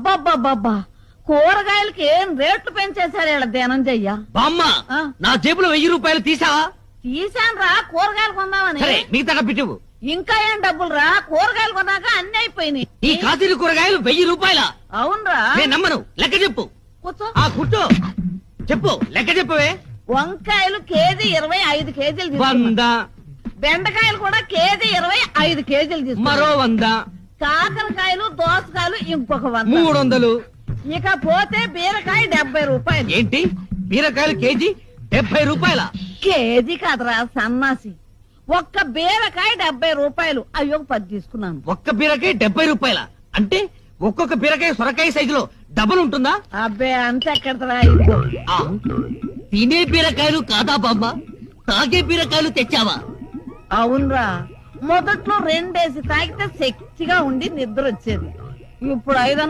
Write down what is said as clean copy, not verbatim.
అబ్బబ్బబ్బబ్బా కూరగాయలకి ఏం రేట్లు పెంచేశారు ఇలా ధనంజయ్య. బామ్మ నా జేబులో 1000 రూపాయలు తీసావా? తీసాను రా కూరగాయలు కొందామని. సరే మిగతా పెట్టివు. ఇంకా ఏం డబ్బులు రా కూరగాయలు కొన్నాక అన్ని అయిపోయినాయి. ఈ కాశీలు కూరగాయలు 1000 రూపాయల? అవునరా. నేను నమ్మను. లెక్క చెప్పు. కూర్చో. కూర్చో చెప్పు. లెక్క చెప్పవే. వంకాయలు కేజీ 25 కేజీలు తీసుకున్నా. 100. బెండకాయలు కూడా కేజీ 25 కేజీలు తీసుకున్నా. మరో 100. కాకరకాయలు దోసకాయలు ఇంకొక 100. 300. ఇక పోతే బీరకాయ 70 రూపాయలు. ఏంటి బీరకాయలు కేజీ 70 రూపాయల? కేజీ కాదురా సన్నాసి. ఒక్క బీరకాయ 70 రూపాయలు. అయ్యో 10 తీసుకున్నాను. ఒక్క బీరకాయ 70 రూపాయల అంటే ఒక్కొక్క బీరకాయ సొరకాయ సైజులో డబుల్ ఉంటుందా? అబ్బే అంతే ఎక్కడరా. తినే బీరకాయలు కాదా బామ్మ? తాగే బీరకాయలు తెచ్చావా? అవునరా. మొదట్లో 2 తాగితే శక్తిగా ఉండి నిద్ర వచ్చేది. ఇప్పుడు 5